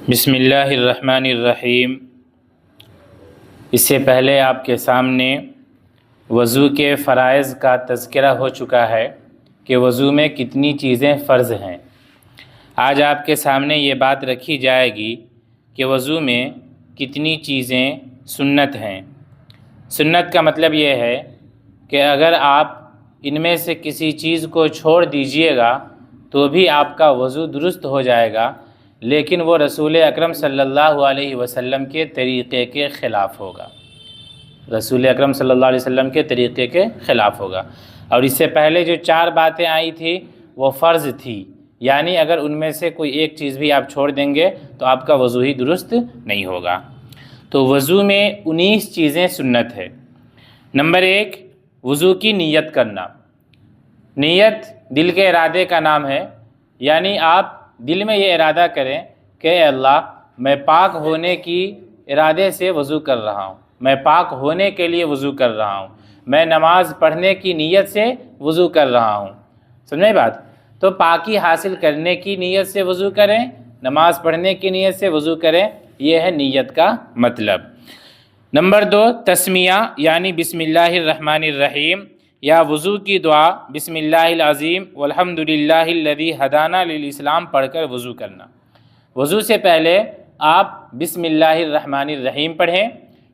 بسم اللہ الرحمن الرحیم۔ اس سے پہلے آپ کے سامنے وضو کے فرائض کا تذکرہ ہو چکا ہے کہ وضو میں کتنی چیزیں فرض ہیں۔ آج آپ کے سامنے یہ بات رکھی جائے گی کہ وضو میں کتنی چیزیں سنت ہیں۔ سنت کا مطلب یہ ہے کہ اگر آپ ان میں سے کسی چیز کو چھوڑ دیجئے گا تو بھی آپ کا وضو درست ہو جائے گا، لیکن وہ رسول اکرم صلی اللہ علیہ وسلم کے طریقے کے خلاف ہوگا۔ رسول اکرم صلی اللہ علیہ وسلم کے طریقے کے خلاف ہوگا۔ اور اس سے پہلے جو 4 باتیں آئی تھی وہ فرض تھی، یعنی اگر ان میں سے کوئی ایک چیز بھی آپ چھوڑ دیں گے تو آپ کا وضو ہی درست نہیں ہوگا۔ تو وضو میں 19 چیزیں سنت ہے۔ نمبر 1، وضو کی نیت کرنا۔ نیت دل کے ارادے کا نام ہے، یعنی آپ دل میں یہ ارادہ کریں کہ اے اللہ، میں پاک ہونے کی ارادے سے وضو کر رہا ہوں، میں پاک ہونے کے لیے وضو کر رہا ہوں، میں نماز پڑھنے کی نیت سے وضو کر رہا ہوں۔ سمجھے بات؟ تو پاکی حاصل کرنے کی نیت سے وضو کریں، نماز پڑھنے کی نیت سے وضو کریں، یہ ہے نیت کا مطلب۔ نمبر 2، تسمیہ یعنی بسم اللہ الرحمن الرحیم یا وضو کی دعا بسم اللہ العظیم والحمد للہ الذی ہدانا للاسلام پڑھ کر وضو کرنا۔ وضو سے پہلے آپ بسم اللہ الرحمن الرحیم پڑھیں،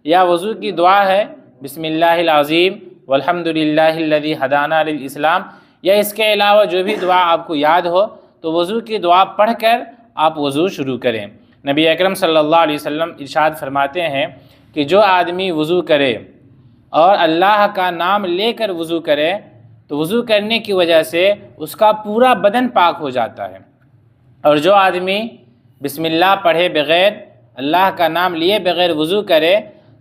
یا وضو کی دعا ہے بسم اللہ العظیم والحمد للہ الذی ہدانا للاسلام، یا اس کے علاوہ جو بھی دعا آپ کو یاد ہو تو وضو کی دعا پڑھ کر آپ وضو شروع کریں۔ نبی اکرم صلی اللہ علیہ وسلم ارشاد فرماتے ہیں کہ جو آدمی وضو کرے اور اللہ کا نام لے کر وضو کرے تو وضو کرنے کی وجہ سے اس کا پورا بدن پاک ہو جاتا ہے، اور جو آدمی بسم اللہ پڑھے بغیر، اللہ کا نام لیے بغیر وضو کرے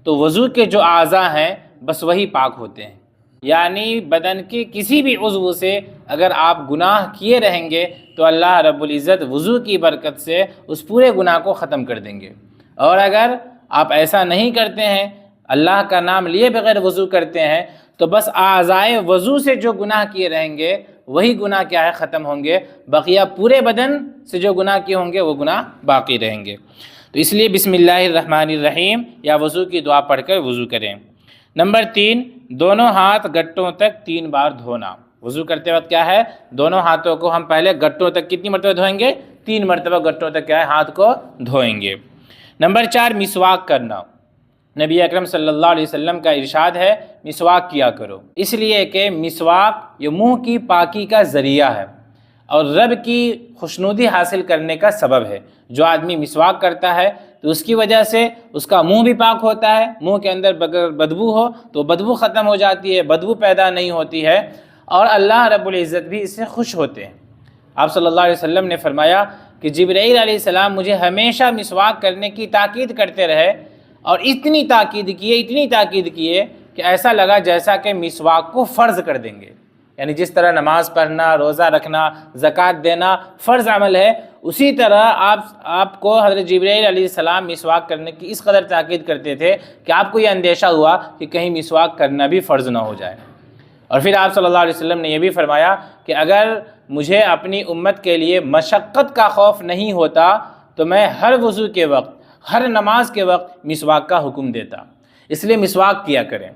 تو وضو کے جو اعضاء ہیں بس وہی پاک ہوتے ہیں۔ یعنی بدن کے کسی بھی عضو سے اگر آپ گناہ کیے رہیں گے تو اللہ رب العزت وضو کی برکت سے اس پورے گناہ کو ختم کر دیں گے، اور اگر آپ ایسا نہیں کرتے ہیں، اللہ کا نام لیے بغیر وضو کرتے ہیں، تو بس اعضائے وضو سے جو گناہ کیے رہیں گے وہی گناہ کیا ہے ختم ہوں گے، بقیہ پورے بدن سے جو گناہ کیے ہوں گے وہ گناہ باقی رہیں گے۔ تو اس لیے بسم اللہ الرحمن الرحیم یا وضو کی دعا پڑھ کر وضو کریں۔ نمبر 3، دونوں ہاتھ گٹوں تک 3 بار دھونا۔ وضو کرتے وقت کیا ہے، دونوں ہاتھوں کو ہم پہلے گٹوں تک کتنی مرتبہ دھوئیں گے؟ 3 مرتبہ گٹوں تک کیا ہے ہاتھ کو دھوئیں گے۔ نمبر 4، مسواک کرنا۔ نبی اکرم صلی اللہ علیہ وسلم کا ارشاد ہے مسواک کیا کرو، اس لیے کہ مسواک یہ منہ کی پاکی کا ذریعہ ہے اور رب کی خوشنودی حاصل کرنے کا سبب ہے۔ جو آدمی مسواک کرتا ہے تو اس کی وجہ سے اس کا منہ بھی پاک ہوتا ہے، منہ کے اندر اگر بدبو ہو تو بدبو ختم ہو جاتی ہے، بدبو پیدا نہیں ہوتی ہے، اور اللہ رب العزت بھی اس سے خوش ہوتے ہیں۔ آپ صلی اللہ علیہ وسلم نے فرمایا کہ جبرائیل علیہ السلام مجھے ہمیشہ مسواک کرنے کی تاکید کرتے رہے، اور اتنی تاکید کیے کہ ایسا لگا جیسا کہ مسواک کو فرض کر دیں گے۔ یعنی جس طرح نماز پڑھنا، روزہ رکھنا، زکوٰۃ دینا فرض عمل ہے، اسی طرح آپ کو حضرت جبرائیل علیہ السلام مسواک کرنے کی اس قدر تاکید کرتے تھے کہ آپ کو یہ اندیشہ ہوا کہ کہیں مسواک کرنا بھی فرض نہ ہو جائے۔ اور پھر آپ صلی اللہ علیہ وسلم نے یہ بھی فرمایا کہ اگر مجھے اپنی امت کے لیے مشقت کا خوف نہیں ہوتا تو میں ہر وضو کے وقت، ہر نماز کے وقت مسواک کا حکم دیتا۔ اس لیے مسواک کیا کریں۔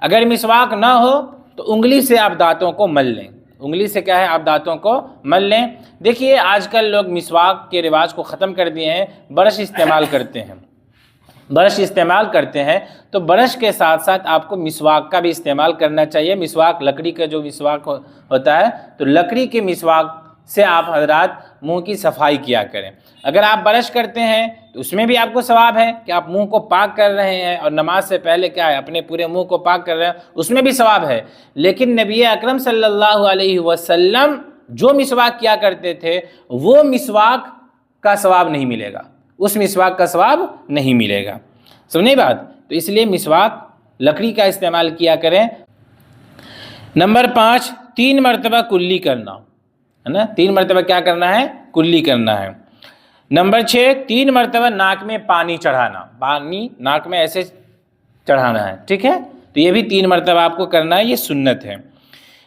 اگر مسواک نہ ہو تو انگلی سے آپ دانتوں کو مل لیں۔ انگلی سے کیا ہے، آپ دانتوں کو مل لیں۔ دیکھیے آج کل لوگ مسواک کے رواج کو ختم کر دیے ہیں، برش استعمال کرتے ہیں، تو برش کے ساتھ ساتھ آپ کو مسواک کا بھی استعمال کرنا چاہیے۔ مسواک لکڑی کا جو مسواک ہوتا ہے تو لکڑی کے مسواک سے آپ حضرات منہ کی صفائی کیا کریں۔ اگر آپ برش کرتے ہیں تو اس میں بھی آپ کو ثواب ہے کہ آپ منہ کو پاک کر رہے ہیں، اور نماز سے پہلے کیا ہے اپنے پورے منہ کو پاک کر رہے ہیں، اس میں بھی ثواب ہے۔ لیکن نبی اکرم صلی اللہ علیہ وسلم جو مسواک کیا کرتے تھے وہ مسواک کا ثواب نہیں ملے گا، اس مسواک کا ثواب نہیں ملے گا۔ سمجھے بات؟ تو اس لیے مسواک لکڑی کا استعمال کیا کریں۔ نمبر 5، 3 مرتبہ کلی کرنا ہے نا، 3 مرتبہ کیا کرنا ہے؟ کلی کرنا ہے۔ نمبر 6، 3 مرتبہ ناک میں پانی چڑھانا، پانی ناک میں ایسے چڑھانا ہے، ٹھیک ہے؟ تو یہ بھی 3 مرتبہ آپ کو کرنا ہے، یہ سنت ہے۔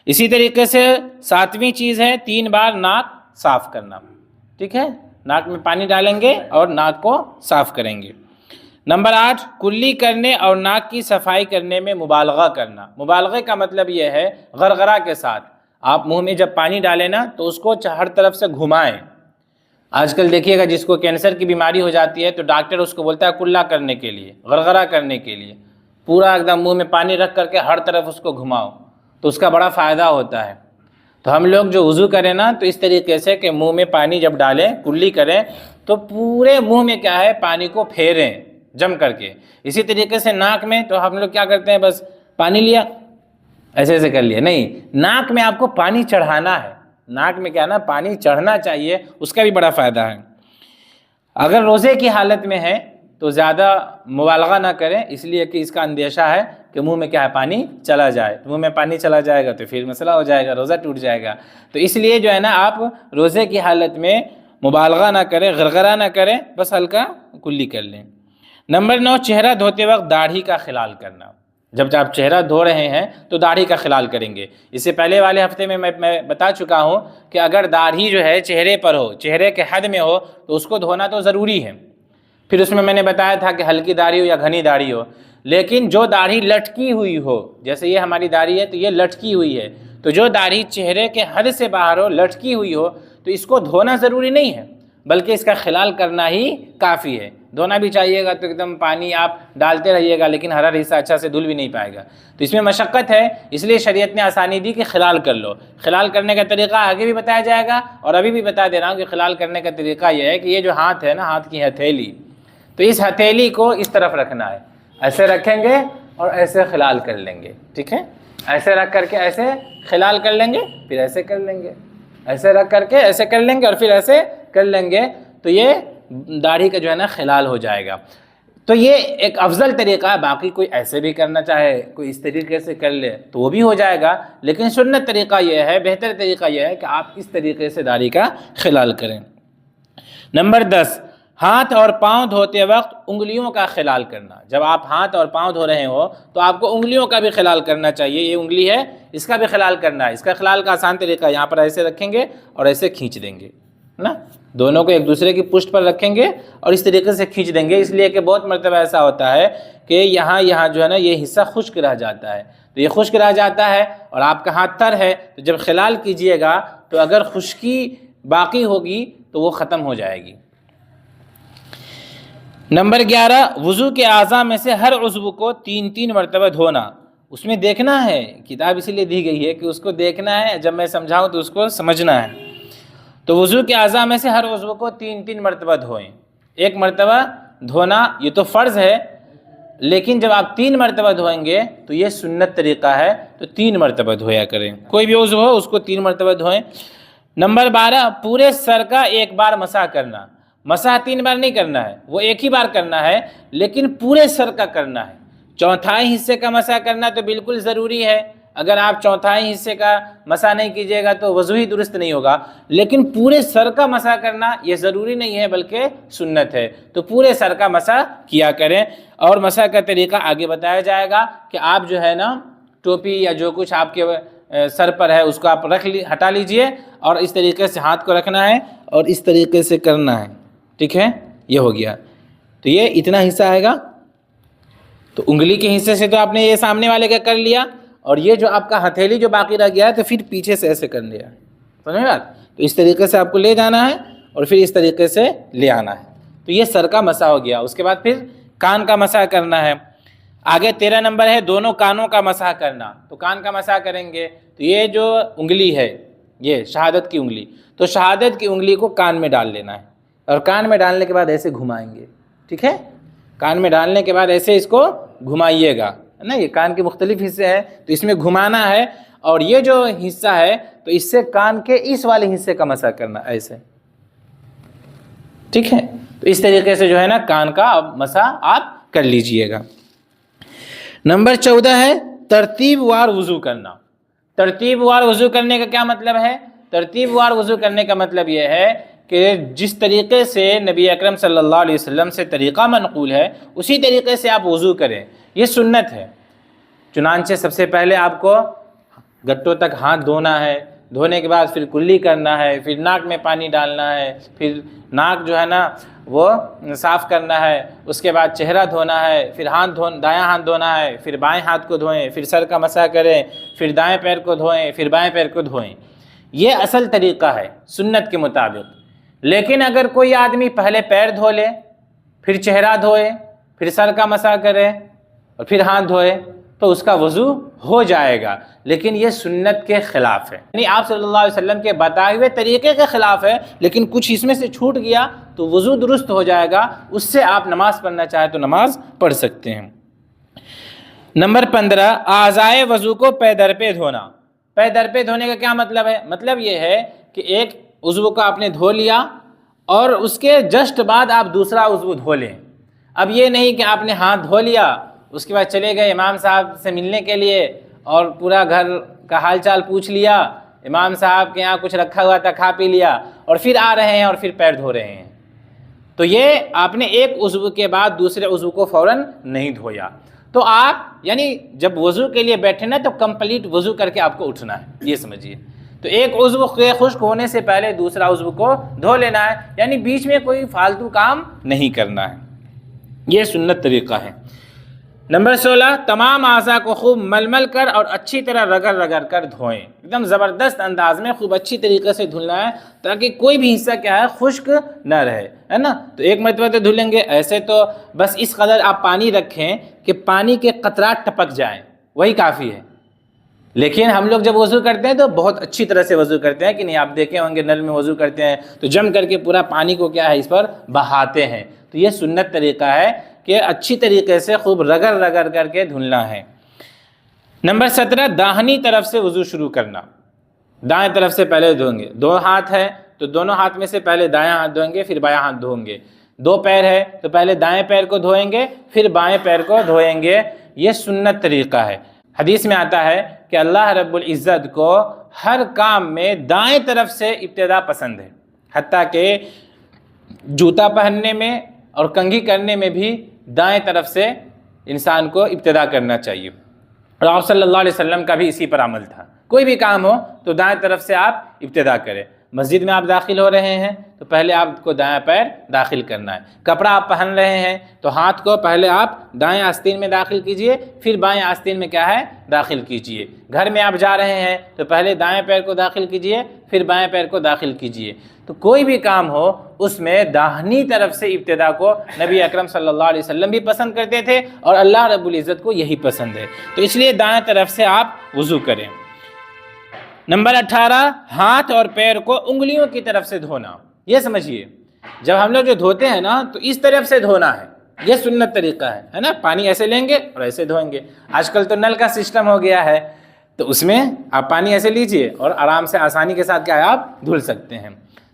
اسی طریقے سے 7ویں چیز ہے 3 بار ناک صاف کرنا، ٹھیک ہے؟ ناک میں پانی ڈالیں گے اور ناک کو صاف کریں گے۔ نمبر 8، کلی کرنے اور ناک کی صفائی کرنے میں مبالغہ کرنا۔ مبالغے کا مطلب یہ ہے غرغرہ کے ساتھ آپ منہ میں جب پانی ڈالیں نا تو اس کو ہر طرف سے گھمائیں۔ آج کل دیکھیے گا جس کو کینسر کی بیماری ہو جاتی ہے تو ڈاکٹر اس کو بولتا ہے کلا کرنے کے لیے، غرغرہ کرنے کے لیے، پورا ایک دم منہ میں پانی رکھ کر کے ہر طرف اس کو گھماؤ تو اس کا بڑا فائدہ ہوتا ہے۔ تو ہم لوگ جو وضو کریں نا تو اس طریقے سے کہ منہ میں پانی جب ڈالیں، کلی کریں تو پورے منہ میں کیا ہے پانی کو پھیریں جم کر کے۔ اسی طریقے سے ناک میں تو ہم لوگ کیا کرتے ہیں، بس پانی لیا ایسے ایسے کر لیا، نہیں، ناک میں آپ کو پانی چڑھانا ہے۔ ناک میں کیا نا پانی چڑھنا چاہیے، اس کا بھی بڑا فائدہ ہے۔ اگر روزے کی حالت میں ہے تو زیادہ مبالغہ نہ کریں، اس لیے کہ اس کا اندیشہ ہے کہ منہ میں کیا ہے پانی چلا جائے، منہ میں پانی چلا جائے گا تو پھر مسئلہ ہو جائے گا، روزہ ٹوٹ جائے گا۔ تو اس لیے جو ہے نا آپ روزے کی حالت میں مبالغہ نہ کریں، غرغرہ نہ کریں، بس ہلکا کلی کر لیں۔ نمبر 9، چہرہ دھوتے وقت داڑھی کا خلال کرنا۔ جب آپ چہرہ دھو رہے ہیں تو داڑھی کا خلال کریں گے۔ اس سے پہلے والے ہفتے میں میں بتا چکا ہوں کہ اگر داڑھی جو ہے چہرے پر ہو، چہرے کے حد میں ہو تو اس کو دھونا تو ضروری ہے۔ پھر اس میں نے بتایا تھا کہ ہلکی داڑھی ہو یا گھنی داڑھی ہو، لیکن جو داڑھی لٹکی ہوئی ہو، جیسے یہ ہماری داڑھی ہے تو یہ لٹکی ہوئی ہے، تو جو داڑھی چہرے کے حد سے باہر ہو، لٹکی ہوئی ہو، تو اس کو دھونا ضروری نہیں ہے، بلکہ اس کا خلال کرنا ہی کافی ہے۔ دھونا بھی چاہیے گا تو ایک دم پانی آپ ڈالتے رہیے گا، لیکن ہر حصہ اچھا سے دھل بھی نہیں پائے گا، تو اس میں مشقت ہے، اس لیے شریعت نے آسانی دی کہ خلال کر لو۔ خلال کرنے کا طریقہ آگے بھی بتایا جائے گا، اور ابھی بھی بتا دے رہا ہوں کہ خلال کرنے کا طریقہ یہ ہے کہ یہ جو ہاتھ ہے نا، ہاتھ کی ہتھیلی، تو اس ہتھیلی کو اس طرف رکھنا ہے، ایسے رکھیں گے اور ایسے خلال کر لیں گے، ٹھیک ہے؟ ایسے رکھ کر کے ایسے خلال کر لیں گے، پھر ایسے کر لیں گے، ایسے رکھ کر کے ایسے کر لیں گے اور پھر ایسے کر لیں گے، تو یہ داڑھی کا جو ہے نا خلال ہو جائے گا۔ تو یہ ایک افضل طریقہ ہے، باقی کوئی ایسے بھی کرنا چاہے، کوئی اس طریقے سے کر لے تو وہ بھی ہو جائے گا، لیکن سنت طریقہ یہ ہے، بہتر طریقہ یہ ہے کہ آپ اس طریقے سے داڑھی کا خلال کریں۔ نمبر 10، ہاتھ اور پاؤں دھوتے وقت انگلیوں کا خلال کرنا۔ جب آپ ہاتھ اور پاؤں دھو رہے ہو تو آپ کو انگلیوں کا بھی خلال کرنا چاہیے۔ یہ انگلی ہے، اس کا بھی خلال کرنا ہے۔ اس کا خلال کا آسان طریقہ، یہاں پر ایسے رکھیں گے اور ایسے کھینچ دیں گے نا، دونوں کو ایک دوسرے کی پشت پر رکھیں گے اور اس طریقے سے کھینچ دیں گے، اس لیے کہ بہت مرتبہ ایسا ہوتا ہے کہ یہاں جو ہے نا یہ حصہ خشک رہ جاتا ہے، تو یہ خشک رہ جاتا ہے اور آپ کا ہاتھ تر ہے، تو جب خلال کیجئے گا تو اگر خشکی باقی ہوگی تو وہ ختم ہو جائے گی۔ نمبر 11، وضو کے اعضاء میں سے ہر عضو کو 3 مرتبہ دھونا۔ اس میں دیکھنا ہے، کتاب اسی لیے دی گئی ہے کہ اس کو دیکھنا ہے، جب میں سمجھاؤں تو اس کو سمجھنا ہے۔ تو وضو کے اعضاء میں سے ہر عضو کو 3 مرتبہ دھوئیں۔ 1 مرتبہ دھونا یہ تو فرض ہے، لیکن جب آپ 3 مرتبہ دھوئیں گے تو یہ سنت طریقہ ہے، تو 3 مرتبہ دھویا کریں، کوئی بھی عضو ہو اس کو 3 مرتبہ دھوئیں۔ نمبر 12، پورے سر کا ایک بار مسح کرنا۔ مسح 3 بار نہیں کرنا ہے، وہ ایک ہی بار کرنا ہے، لیکن پورے سر کا کرنا ہے۔ چوتھائی حصے کا مسح کرنا تو بالکل ضروری ہے، اگر آپ چوتھائی حصے کا مسح نہیں کیجیے گا تو وضو ہی درست نہیں ہوگا، لیکن پورے سر کا مسح کرنا یہ ضروری نہیں ہے بلکہ سنت ہے، تو پورے سر کا مسح کیا کریں۔ اور مسح کا طریقہ آگے بتایا جائے گا کہ آپ جو ہے نا ٹوپی یا جو کچھ آپ کے سر پر ہے اس کو آپ ہٹا لیجئے اور اس طریقے سے ہاتھ کو رکھنا ہے اور اس طریقے سے کرنا ہے، ٹھیک ہے؟ یہ ہو گیا، تو یہ اتنا حصہ آئے گا، تو انگلی کے حصے سے تو آپ نے یہ سامنے والے کا کر لیا، اور یہ جو آپ کا ہتھیلی جو باقی رہ گیا ہے تو پھر پیچھے سے ایسے کر لیا، سمجھ میں؟ تو اس طریقے سے آپ کو لے جانا ہے اور پھر اس طریقے سے لے آنا ہے، تو یہ سر کا مسح ہو گیا۔ اس کے بعد پھر کان کا مسح کرنا ہے۔ آگے 13 نمبر ہے دونوں کانوں کا مسح کرنا۔ تو کان کا مسح کریں گے تو یہ جو انگلی ہے، یہ شہادت کی انگلی، تو شہادت کی انگلی کو کان میں ڈال لینا ہے، اور کان میں ڈالنے کے بعد ایسے گھمائیں گے، ٹھیک ہے؟ کان میں ڈالنے کے بعد ایسے اس کو گھمائیے گا نا، یہ کان کے مختلف حصے ہیں تو اس میں گھمانا ہے، اور یہ جو حصہ ہے تو اس سے کان کے اس والے حصے کا مسح کرنا ایسے، ٹھیک ہے؟ تو اس طریقے سے جو ہے نا کان کا مسح آپ کر لیجئے گا۔ نمبر 14 ہے ترتیب وار وضو کرنا۔ ترتیب وار وضو کرنے کا کیا مطلب ہے؟ ترتیب وار وضو کرنے کا مطلب یہ ہے کہ جس طریقے سے نبی اکرم صلی اللہ علیہ وسلم سے طریقہ منقول ہے اسی طریقے سے آپ وضو کریں، یہ سنت ہے۔ چنانچہ سب سے پہلے آپ کو گٹوں تک ہاتھ دھونا ہے، دھونے کے بعد پھر کلی کرنا ہے، پھر ناک میں پانی ڈالنا ہے، پھر ناک جو ہے نا وہ صاف کرنا ہے، اس کے بعد چہرہ دھونا ہے، پھر دایاں ہاتھ دھونا ہے، پھر بائیں ہاتھ کو دھوئیں، پھر سر کا مسح کریں، پھر دائیں پیر کو دھوئیں، پھر بائیں پیر کو دھوئیں۔ یہ اصل طریقہ ہے سنت کے مطابق۔ لیکن اگر کوئی آدمی پہلے پیر دھو لے، پھر چہرہ دھوئے، پھر سر کا مسح کرے اور پھر ہاتھ دھوئے تو اس کا وضو ہو جائے گا، لیکن یہ سنت کے خلاف ہے، یعنی آپ صلی اللہ علیہ وسلم کے بتائے ہوئے طریقے کے خلاف ہے، لیکن کچھ اس میں سے چھوٹ گیا تو وضو درست ہو جائے گا، اس سے آپ نماز پڑھنا چاہیں تو نماز پڑھ سکتے ہیں۔ نمبر 15، اعضائے وضو کو پے در پہ دھونا۔ پے در پہ دھونے کا کیا مطلب ہے؟ مطلب یہ ہے کہ ایک عضو کو آپ نے دھو لیا اور اس کے جسٹ بعد آپ دوسرا عضو دھو لیں۔ اب یہ نہیں کہ آپ نے ہاتھ دھو لیا، اس کے بعد چلے گئے امام صاحب سے ملنے کے لیے اور پورا گھر کا حال چال پوچھ لیا، امام صاحب کے یہاں کچھ رکھا ہوا تھا کھا پی لیا، اور پھر آ رہے ہیں اور پھر پیر دھو رہے ہیں۔ تو یہ آپ نے ایک عضو کے بعد دوسرے عضو کو فوراً نہیں دھویا۔ تو آپ یعنی جب وضو کے لیے بیٹھے نا تو کمپلیٹ وضو کر کے آپ کو اٹھنا ہے، یہ سمجھیے۔ تو ایک عضو خشک ہونے سے پہلے دوسرا عضو کو دھو لینا ہے، یعنی بیچ میں کوئی فالتو کام نہیں کرنا ہے، یہ سنت طریقہ ہے۔ نمبر 16، تمام اعضاء کو خوب مل کر اور اچھی طرح رگڑ کر دھوئیں، ایک دم زبردست انداز میں خوب اچھی طریقے سے دھلنا ہے تاکہ کوئی بھی حصہ کیا ہے خشک نہ رہے، ہے نا۔ تو ایک مرتبہ تو دھلیں گے، ایسے تو بس اس قدر آپ پانی رکھیں کہ پانی کے قطرات ٹپک جائیں، وہی کافی ہے۔ لیکن ہم لوگ جب وضو کرتے ہیں تو بہت اچھی طرح سے وضو کرتے ہیں کہ نہیں، آپ دیکھے ہوں گے نل میں وضو کرتے ہیں تو جم کر کے پورا پانی کو کیا ہے اس پر بہاتے ہیں۔ تو یہ سنت طریقہ ہے کہ اچھی طریقے سے خوب رگڑ کر کے دھلنا ہے۔ نمبر 17، داہنی طرف سے وضو شروع کرنا۔ دائیں طرف سے پہلے دھوئیں گے، دو ہاتھ ہے تو دونوں ہاتھ میں سے پہلے دایاں ہاتھ دھوئیں گے پھر بایاں ہاتھ دھوئیں گے، دو پیر ہے تو پہلے دائیں پیر کو دھوئیں گے پھر بائیں پیر کو دھوئیں گے، یہ سنت طریقہ ہے۔ حدیث میں آتا ہے کہ اللہ رب العزت کو ہر کام میں دائیں طرف سے ابتدا پسند ہے، حتیٰ کہ جوتا پہننے میں اور کنگھی کرنے میں بھی دائیں طرف سے انسان کو ابتدا کرنا چاہیے، اور آپ صلی اللہ علیہ وسلم کا بھی اسی پر عمل تھا۔ کوئی بھی کام ہو تو دائیں طرف سے آپ ابتدا کریں۔ مسجد میں آپ داخل ہو رہے ہیں تو پہلے آپ کو دائیں پیر داخل کرنا ہے، کپڑا آپ پہن رہے ہیں تو ہاتھ کو پہلے آپ دائیں آستین میں داخل کیجئے پھر بائیں آستین میں کیا ہے داخل کیجئے۔ گھر میں آپ جا رہے ہیں تو پہلے دائیں پیر کو داخل کیجئے پھر بائیں پیر کو داخل کیجئے۔ تو کوئی بھی کام ہو اس میں داہنی طرف سے ابتدا کو نبی اکرم صلی اللہ علیہ وسلم بھی پسند کرتے تھے اور اللہ رب العزت کو یہی پسند ہے، تو اس لیے دائیں طرف سے آپ وضو کریں۔ نمبر 18، ہاتھ اور پیر کو انگلیوں کی طرف سے دھونا۔ یہ سمجھیے جب ہم لوگ جو دھوتے ہیں نا تو اس طرف سے دھونا ہے، یہ سنت طریقہ ہے نا۔ پانی ایسے لیں گے اور ایسے دھوئیں گے۔ آج کل تو نل کا سسٹم ہو گیا ہے تو اس میں آپ پانی ایسے لیجئے اور آرام سے آسانی کے ساتھ کیا ہے آپ دھل سکتے ہیں،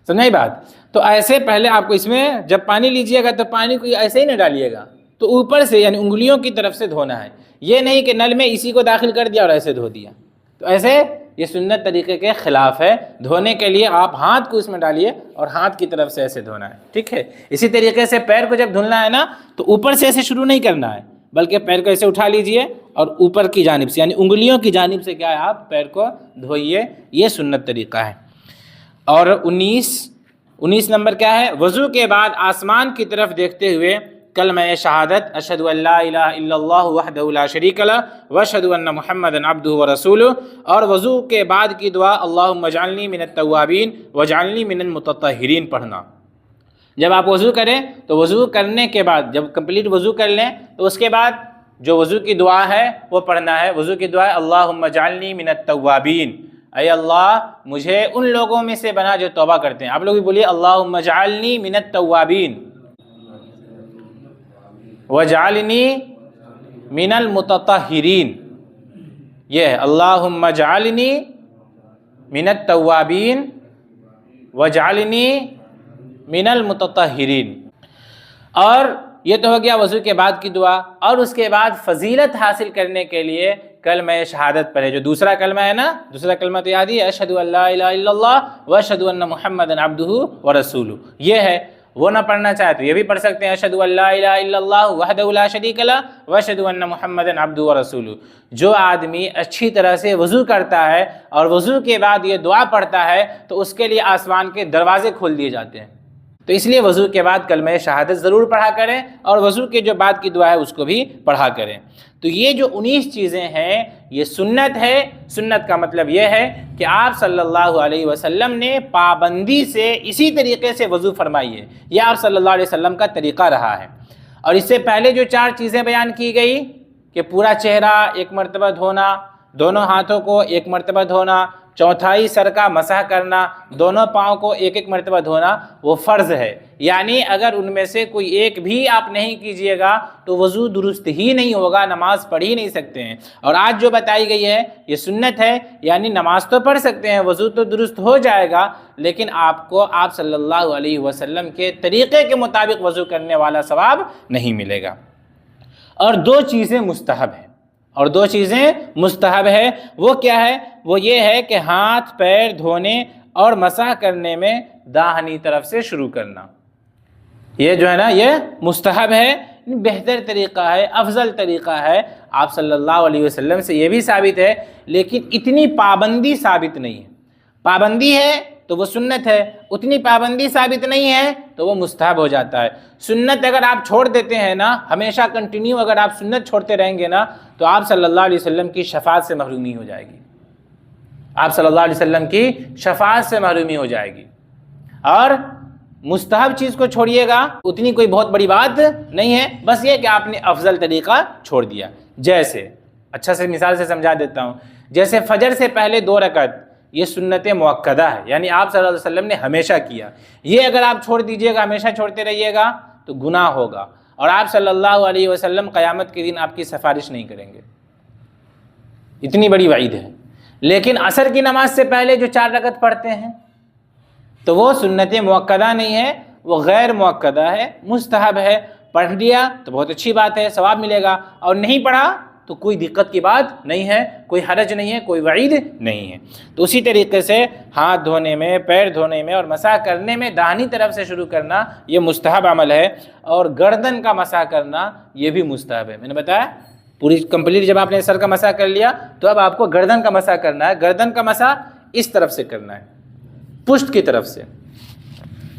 سمجھے بات؟ تو ایسے پہلے آپ کو اس میں جب پانی لیجئے گا تو پانی کو ایسے ہی نہ ڈالیے گا، تو اوپر سے یعنی انگلیوں کی طرف سے دھونا ہے، یہ نہیں کہ نل میں اسی کو داخل کر دیا اور ایسے دھو دیا، تو ایسے یہ سنت طریقے کے خلاف ہے۔ دھونے کے لیے آپ ہاتھ کو اس میں ڈالیے اور ہاتھ کی طرف سے ایسے دھونا ہے، ٹھیک ہے۔ اسی طریقے سے پیر کو جب دھلنا ہے نا تو اوپر سے ایسے شروع نہیں کرنا ہے، بلکہ پیر کو ایسے اٹھا لیجئے اور اوپر کی جانب سے یعنی انگلیوں کی جانب سے کیا ہے آپ پیر کو دھوئیے، یہ سنت طریقہ ہے۔ اور 19 نمبر کیا ہے؟ وضو کے بعد آسمان کی طرف دیکھتے ہوئے کلمہ شہادت اشہد ان لا الہ الا اللہ وحدہ لا شریک لہ واشہد ان محمدا عبدہ ورسولہ، اور وضو کے بعد کی دعا اللہم اجعلنی من التوابین واجعلنی من المتطہرین پڑھنا۔ جب آپ وضو کریں تو وضو کرنے کے بعد جب کمپلیٹ وضو کر لیں تو اس کے بعد جو وضو کی دعا ہے وہ پڑھنا ہے۔ وضو کی دعا ہے اللہم اجعلنی من التوابین، اے اللہ مجھے ان لوگوں میں سے بنا جو توبہ کرتے ہیں۔ آپ لوگ بھی بولیے اللہم اجعلنی من التوابین وَاجْعَلْنِي مِنَ الْمُتَطَہِّرِينَ، یہ ہے اللہم اجعلنی من التوابین وَاجْعَلْنِي مِنَ الْمُتَطَہِّرِينَ۔ اور یہ تو ہو گیا وضو کے بعد کی دعا، اور اس کے بعد فضیلت حاصل کرنے کے لیے کلمہ شہادت پڑھے، جو دوسرا کلمہ ہے نا، دوسرا کلمہ تو یاد ہی ہے اشہد ان لا الہ الا اللہ واشہد ان محمدا عبدہ ورسولہ، یہ ہے۔ وہ نہ پڑھنا چاہے تو یہ بھی پڑھ سکتے ہیں، اشہدو ان لا الہ الا اللہ وحدہ لا شریک لہ واشہدو ان محمدا عبدہ ورسولہ۔ جو آدمی اچھی طرح سے وضو کرتا ہے اور وضو کے بعد یہ دعا پڑھتا ہے تو اس کے لیے آسمان کے دروازے کھول دیے جاتے ہیں۔ تو اس لیے وضو کے بعد کلمہ شہادت ضرور پڑھا کریں، اور وضو کے جو بعد کی دعا ہے اس کو بھی پڑھا کریں۔ تو یہ جو 19 چیزیں ہیں یہ سنت ہے۔ سنت کا مطلب یہ ہے کہ آپ صلی اللہ علیہ وسلم نے پابندی سے اسی طریقے سے وضو فرمائی ہے، یہ آپ صلی اللہ علیہ وسلم کا طریقہ رہا ہے۔ اور اس سے پہلے جو 4 چیزیں بیان کی گئی کہ پورا چہرہ ایک مرتبہ دھونا، دونوں ہاتھوں کو ایک مرتبہ دھونا، چوتھائی سر کا مسح کرنا، دونوں پاؤں کو ایک ایک مرتبہ دھونا، وہ فرض ہے۔ یعنی اگر ان میں سے کوئی ایک بھی آپ نہیں کیجئے گا تو وضو درست ہی نہیں ہوگا، نماز پڑھ ہی نہیں سکتے ہیں۔ اور آج جو بتائی گئی ہے یہ سنت ہے، یعنی نماز تو پڑھ سکتے ہیں، وضو تو درست ہو جائے گا، لیکن آپ کو آپ صلی اللہ علیہ وسلم کے طریقے کے مطابق وضو کرنے والا ثواب نہیں ملے گا۔ اور 2 چیزیں مستحب ہیں، اور 2 چیزیں مستحب ہے، وہ کیا ہے؟ وہ یہ ہے کہ ہاتھ پیر دھونے اور مسح کرنے میں داہنی طرف سے شروع کرنا۔ یہ جو ہے نا یہ مستحب ہے، بہتر طریقہ ہے، افضل طریقہ ہے، آپ صلی اللہ علیہ وسلم سے یہ بھی ثابت ہے، لیکن اتنی پابندی ثابت نہیں ہے۔ پابندی ہے تو وہ سنت ہے، اتنی پابندی ثابت نہیں ہے تو وہ مستحب ہو جاتا ہے۔ سنت اگر آپ چھوڑ دیتے ہیں نا، ہمیشہ کنٹینیو اگر آپ سنت چھوڑتے رہیں گے نا تو آپ صلی اللہ علیہ وسلم کی شفاعت سے محرومی ہو جائے گی، آپ صلی اللہ علیہ وسلم کی شفاعت سے محرومی ہو جائے گی۔ اور مستحب چیز کو چھوڑیے گا، اتنی کوئی بہت بڑی بات نہیں ہے، بس یہ کہ آپ نے افضل طریقہ چھوڑ دیا۔ جیسے اچھا سے مثال سے سمجھا دیتا ہوں، جیسے فجر سے پہلے 2 رکعت، یہ سنت مؤکدہ ہے، یعنی آپ صلی اللہ علیہ وسلم نے ہمیشہ کیا۔ یہ اگر آپ چھوڑ دیجئے گا، ہمیشہ چھوڑتے رہیے گا تو گناہ ہوگا، اور آپ صلی اللہ علیہ وسلم قیامت کے دن آپ کی سفارش نہیں کریں گے، اتنی بڑی وعید ہے۔ لیکن عصر کی نماز سے پہلے جو 4 رکعت پڑھتے ہیں تو وہ سنت مؤکدہ نہیں ہے، وہ غیر مؤکدہ ہے، مستحب ہے۔ پڑھ لیا تو بہت اچھی بات ہے، ثواب ملے گا، اور نہیں پڑھا تو کوئی دقت کی بات نہیں ہے، کوئی حرج نہیں ہے، کوئی وعید نہیں ہے۔ تو اسی طریقے سے ہاتھ دھونے میں، پیر دھونے میں اور مسح کرنے میں داہنی طرف سے شروع کرنا یہ مستحب عمل ہے، اور گردن کا مسح کرنا یہ بھی مستحب ہے۔ میں نے بتایا پوری کمپلیٹ جب آپ نے سر کا مسح کر لیا تو اب آپ کو گردن کا مسح کرنا ہے۔ گردن کا مسح اس طرف سے کرنا ہے، پشت کی طرف سے،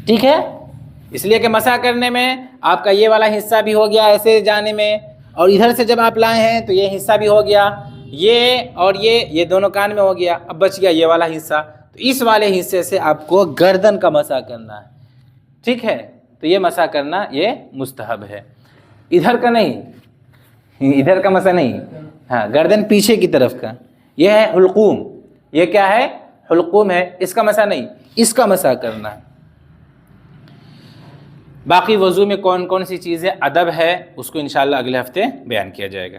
ٹھیک ہے؟ اس لیے کہ مسح کرنے میں آپ کا یہ والا حصہ بھی ہو گیا ایسے جانے میں، اور ادھر سے جب آپ لائے ہیں تو یہ حصہ بھی ہو گیا، یہ اور یہ دونوں کان میں ہو گیا، اب بچ گیا یہ والا حصہ، تو اس والے حصے سے آپ کو گردن کا مسح کرنا ہے، ٹھیک ہے؟ تو یہ مسح کرنا یہ مستحب ہے، ادھر کا نہیں، ادھر کا مسح نہیں، ہاں گردن پیچھے کی طرف کا، یہ ہے حلقوم، یہ کیا ہے؟ حلقوم ہے، اس کا مسح نہیں، اس کا مسح کرنا ہے۔ باقی وضو میں کون کون سی چیزیں ادب ہے اس کو انشاءاللہ اگلے ہفتے بیان کیا جائے گا۔